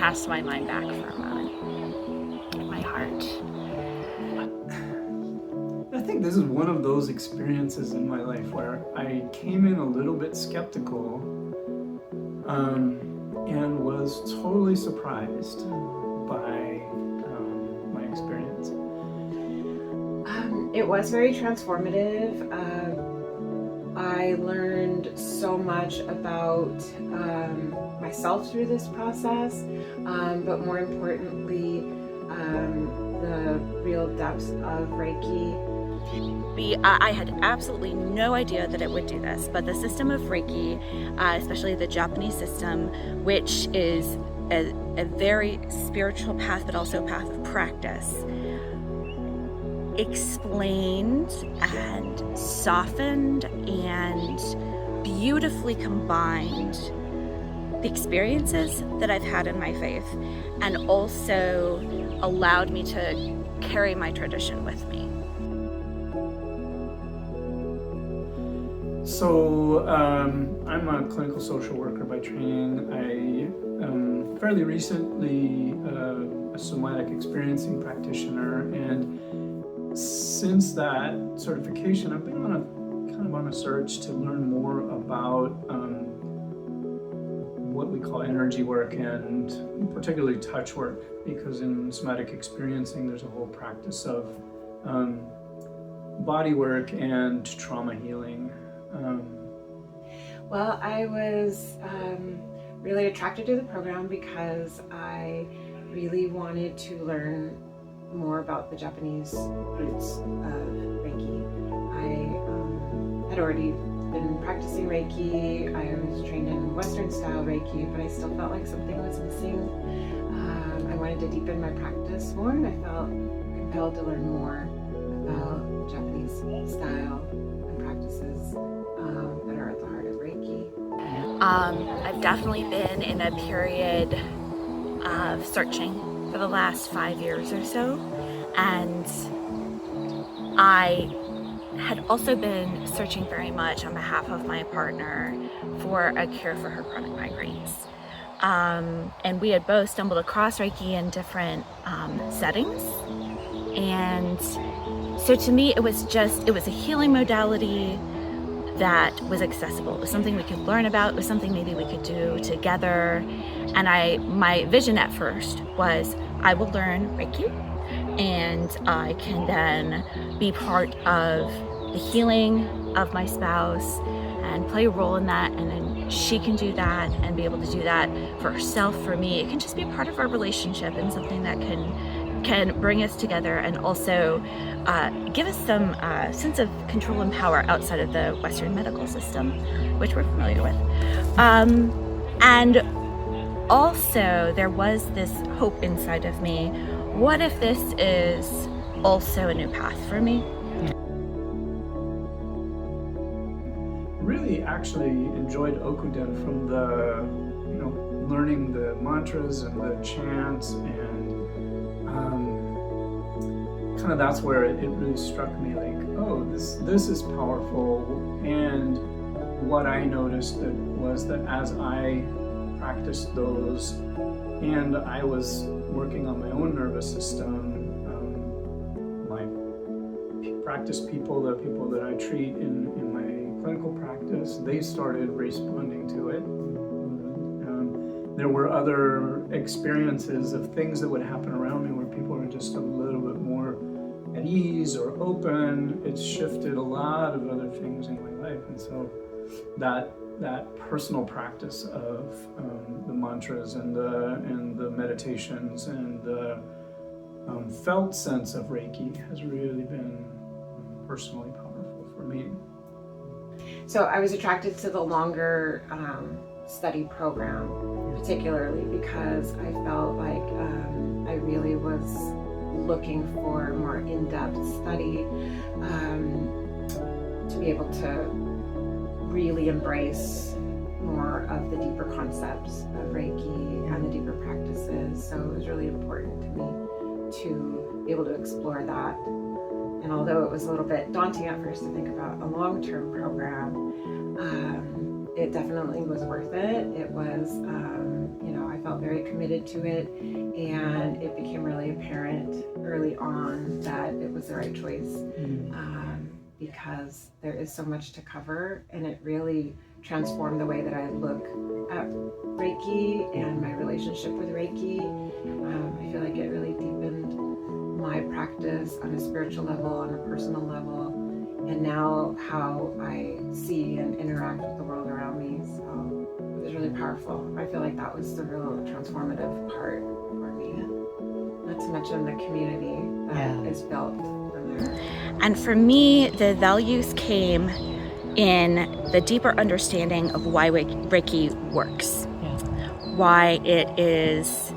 cast my mind back for a moment. My heart. I think this is one of those experiences in my life where I came in a little bit skeptical and was totally surprised by my experience. It was very transformative. I learned so much about myself through this process, but more importantly, the real depths of Reiki. I had absolutely no idea that it would do this, but the system of Reiki, especially the Japanese system, which is a very spiritual path, but also a path of practice, explained and softened and beautifully combined the experiences that I've had in my faith, and also allowed me to carry my tradition with me. So I'm a clinical social worker by training. I am fairly recently a somatic experiencing practitioner, and since that certification, I've been on a search to learn more about what we call energy work, and particularly touch work, because in somatic experiencing there's a whole practice of body work and trauma healing. Well, I was really attracted to the program because I really wanted to learn more about the Japanese roots of Reiki. I had already been practicing Reiki. I was trained in Western style Reiki, but I still felt like something was missing. I wanted to deepen my practice more, and I felt compelled to learn more about Japanese style and practices that are at the heart of Reiki. I've definitely been in a period of searching for the last 5 years or so, and I had also been searching very much on behalf of my partner for a cure for her chronic migraines. And we had both stumbled across Reiki in different settings, and so to me it was a healing modality that was accessible. It was something we could learn about. It was something maybe we could do together. And my vision at first was I will learn Reiki, and I can then be part of the healing of my spouse and play a role in that, and then she can do that and be able to do that for herself, for me. It can just be a part of our relationship and something that can bring us together, and also give us some sense of control and power outside of the Western medical system, which we're familiar with. And also there was this hope inside of me. What if this is also a new path for me? Really actually enjoyed Okuden from the, learning the mantras and the chants, and kind of that's where it really struck me, like, oh, this is powerful. And what I noticed was that as I practiced those, and I was working on my own nervous system, my practice people, the people that I treat in my clinical practice, they started responding to it. There were other experiences of things that would happen around me where people were just a little bit more at ease or open. It shifted a lot of other things in my life, and so that personal practice of the mantras and the meditations and the felt sense of Reiki has really been personally powerful for me. So I was attracted to the longer study program, particularly because I felt like I really was looking for more in-depth study to be able to really embrace more of the deeper concepts of Reiki and the deeper practices. So it was really important to me to be able to explore that. And although it was a little bit daunting at first to think about a long-term program, it definitely was worth it. It was, I felt very committed to it, and it became really apparent early on that it was the right choice, because there is so much to cover, and it really transformed the way that I look at Reiki and my relationship with Reiki. I feel like it really deepened my practice on a spiritual level, on a personal level, and now how I see and interact with the world around me. So it was really powerful. I feel like that was the real transformative part for me. Not to mention the community that is built from there. And for me, the values came in the deeper understanding of why Reiki works, why it is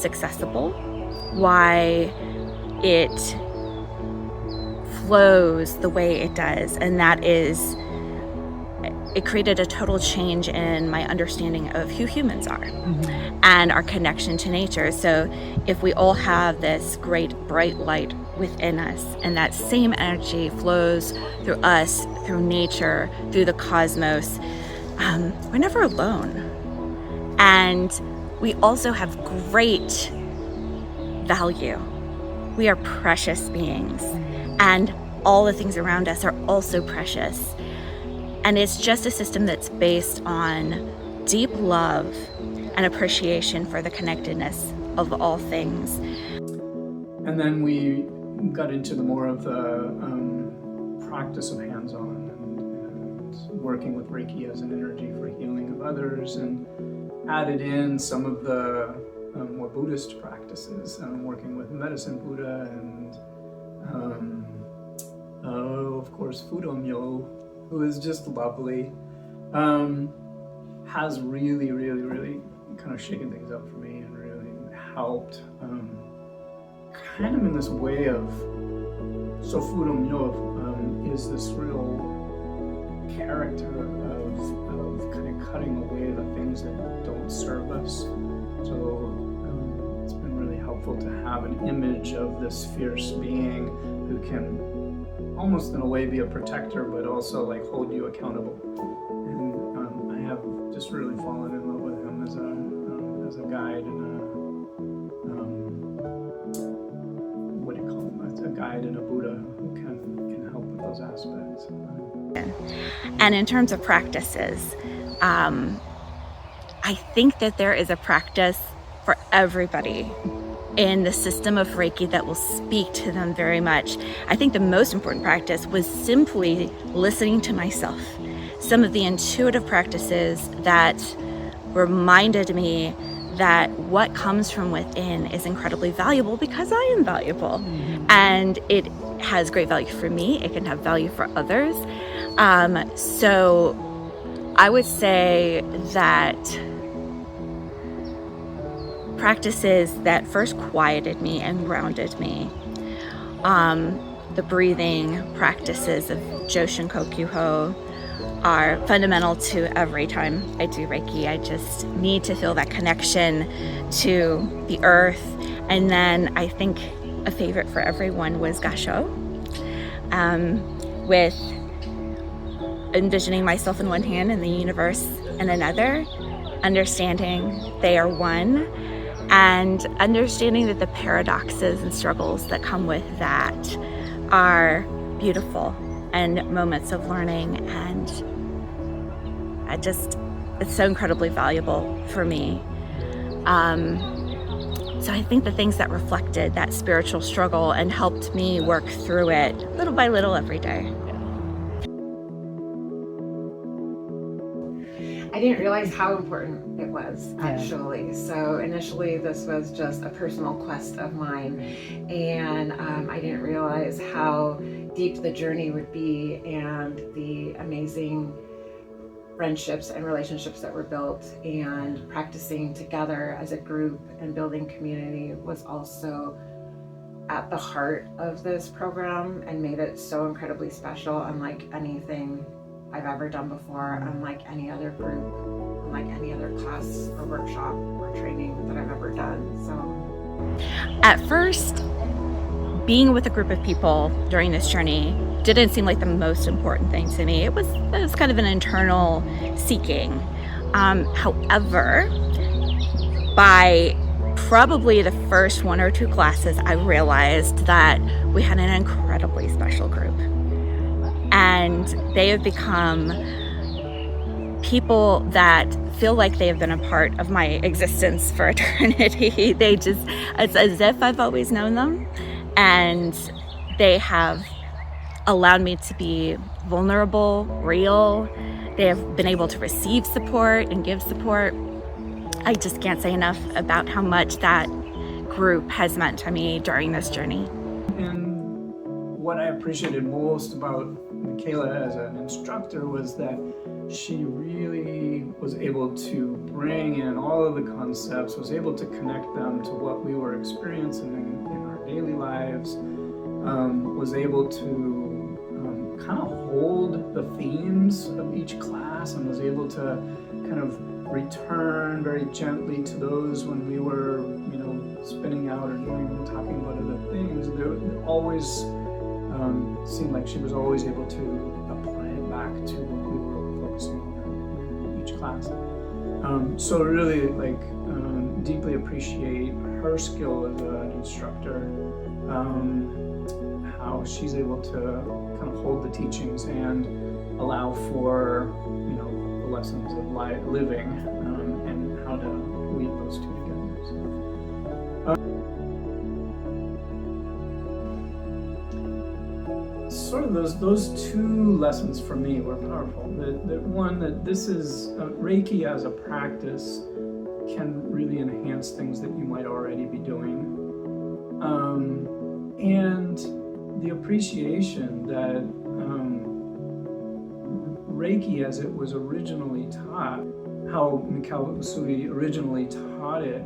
accessible, why it flows the way it does, and that is, it created a total change in my understanding of who humans are and our connection to nature. So if we all have this great bright light within us, and that same energy flows through us, through nature, through the cosmos, we're never alone. And we also have great value. We are precious beings, and all the things around us are also precious. And it's just a system that's based on deep love and appreciation for the connectedness of all things. And then we got into the more of the practice of hands-on and working with Reiki as an energy for healing of others, and added in some of the more Buddhist practices, working with Medicine Buddha and of course Fudomyo, who is just lovely, has really kind of shaken things up for me and really helped, kind of in this way of, so Fudomyo is this real character of kind of cutting away the things that don't serve us. So it's been really helpful to have an image of this fierce being who can almost in a way be a protector, but also like hold you accountable. And I have just really fallen in love with him as a guide and what do you call him? As a guide and a Buddha who can help with those aspects. And in terms of practices, I think that there is a practice for everybody in the system of Reiki that will speak to them very much. I think the most important practice was simply listening to myself. Some of the intuitive practices that reminded me that what comes from within is incredibly valuable because I am valuable. And it has great value for me. It can have value for others. So I would say that practices that first quieted me and grounded me, the breathing practices of Joshin Kokyuho are fundamental to every time I do Reiki. I just need to feel that connection to the earth. And then I think a favorite for everyone was Gasho, with envisioning myself in one hand and the universe in another, understanding they are one, and understanding that the paradoxes and struggles that come with that are beautiful and moments of learning. And it's so incredibly valuable for me. So I think the things that reflected that spiritual struggle and helped me work through it little by little every day. I didn't realize how important it was, actually. So initially this was just a personal quest of mine, and I didn't realize how deep the journey would be and the amazing friendships and relationships that were built, and practicing together as a group and building community was also at the heart of this program and made it so incredibly special, unlike anything I've ever done before, unlike any other group, unlike any other class or workshop or training that I've ever done. So at first, being with a group of people during this journey didn't seem like the most important thing to me. It was kind of an internal seeking. However, by probably the first 1 or 2 classes, I realized that we had an incredibly special group. And they have become people that feel like they have been a part of my existence for eternity. It's as if I've always known them. And they have allowed me to be vulnerable, real. They have been able to receive support and give support. I just can't say enough about how much that group has meant to me during this journey. And what I appreciated most about Michaela as an instructor was that she really was able to bring in all of the concepts, was able to connect them to what we were experiencing in our daily lives, was able to kind of hold the themes of each class, and was able to kind of return very gently to those when we were, spinning out or talking about other things. There always seemed like she was always able to apply it back to what we were focusing on in each class. So really, deeply appreciate her skill as an instructor, how she's able to kind of hold the teachings and allow for, the lessons of living, and how to weave those two together. Sort of those two lessons for me were powerful. That this is Reiki as a practice can really enhance things that you might already be doing, and the appreciation that Reiki, as it was originally taught, how Mikao Usui originally taught it,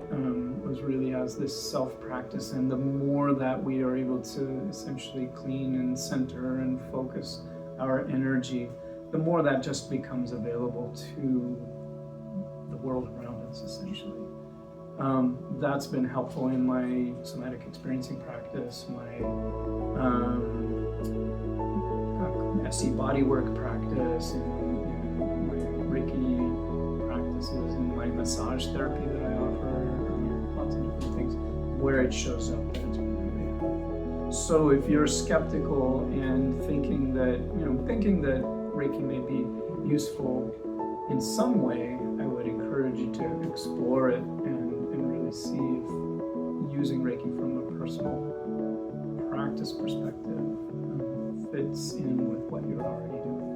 was really as this self-practice, and the more that we are able to essentially clean and center and focus our energy, the more that just becomes available to the world around us, essentially. That's been helpful in my somatic experiencing practice, my SC bodywork practice, and my Reiki practices, and my massage therapy that I offer. Lots of different things where it shows up that it's been really. So if you're skeptical and thinking that Reiki may be useful in some way, I would encourage you to explore it and really see if using Reiki from a personal practice perspective fits in with what you're already doing.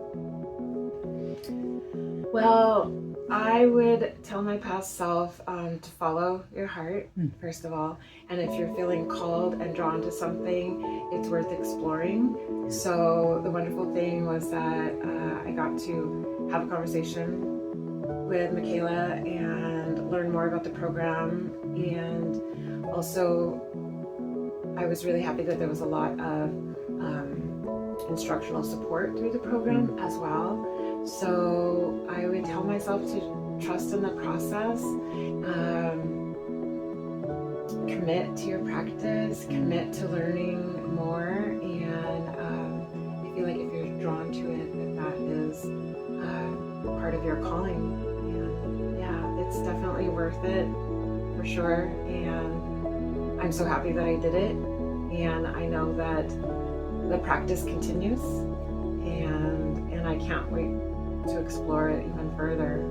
Well, I would tell my past self to follow your heart, first of all. And if you're feeling called and drawn to something, it's worth exploring. So the wonderful thing was that I got to have a conversation with Michaela and learn more about the program. And also, I was really happy that there was a lot of instructional support through the program as well. So I would tell myself to trust in the process, commit to your practice, commit to learning more, and I feel like if you're drawn to it, that is part of your calling. And yeah, it's definitely worth it for sure. And I'm so happy that I did it. And I know that the practice continues, and I can't wait to explore it even further.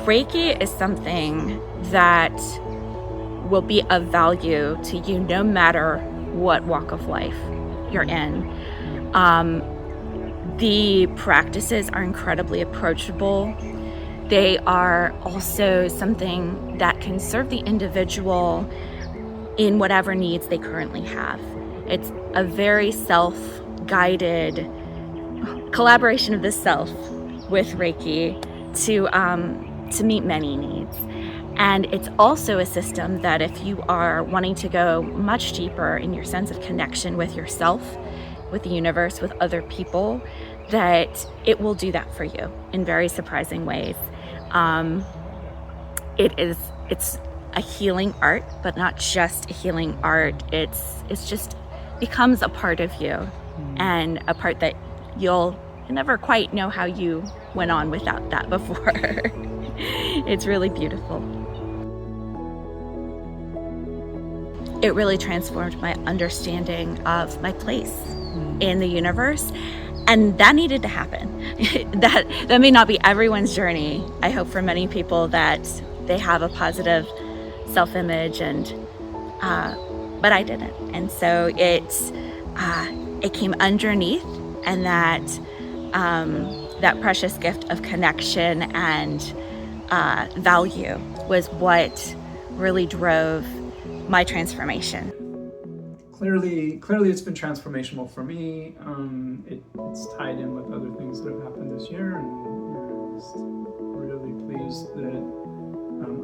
Reiki is something that will be of value to you no matter what walk of life you're in. The practices are incredibly approachable. They are also something that can serve the individual in whatever needs they currently have. It's a very self-guided collaboration of the self with Reiki to meet many needs. And it's also a system that if you are wanting to go much deeper in your sense of connection with yourself, with the universe, with other people, that it will do that for you in very surprising ways. It's a healing art, but not just a healing art. It's just becomes a part of you, and a part that you'll never quite know how you went on without that before. It's really beautiful. It really transformed my understanding of my place in the universe, and that needed to happen. That may not be everyone's journey. I hope for many people that they have a positive self-image, but I didn't, and so it came underneath, and that precious gift of connection and value was what really drove my transformation. Clearly it's been transformational for me. It's tied in with other things that have happened this year, and I'm just really pleased that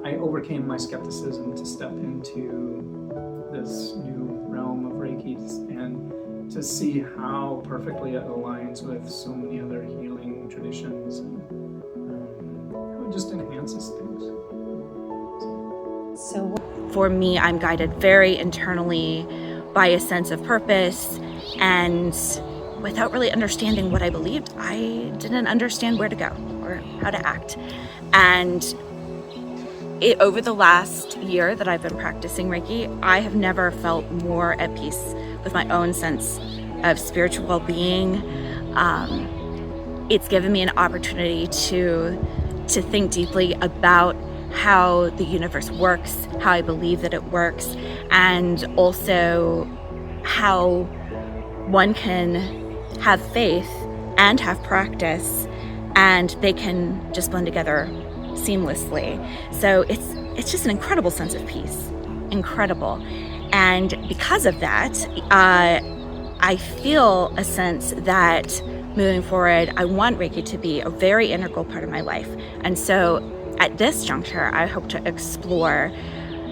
I overcame my skepticism to step into this new realm of Reiki and to see how perfectly it aligns with so many other healing traditions, and it just enhances things. So for me, I'm guided very internally by a sense of purpose, and without really understanding what I believed, I didn't understand where to go or how to act. And over the last year that I've been practicing Reiki, I have never felt more at peace with my own sense of spiritual well-being. It's given me an opportunity to think deeply about how the universe works, how I believe that it works, and also how one can have faith and have practice, and they can just blend together seamlessly. So it's just an incredible sense of peace, incredible. And because of that, I feel a sense that moving forward, I want Reiki to be a very integral part of my life. And so at this juncture, I hope to explore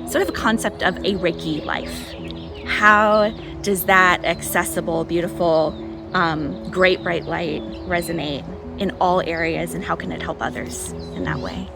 sort of a concept of a Reiki life. How does that accessible, beautiful, great bright light resonate in all areas, and how can it help others in that way?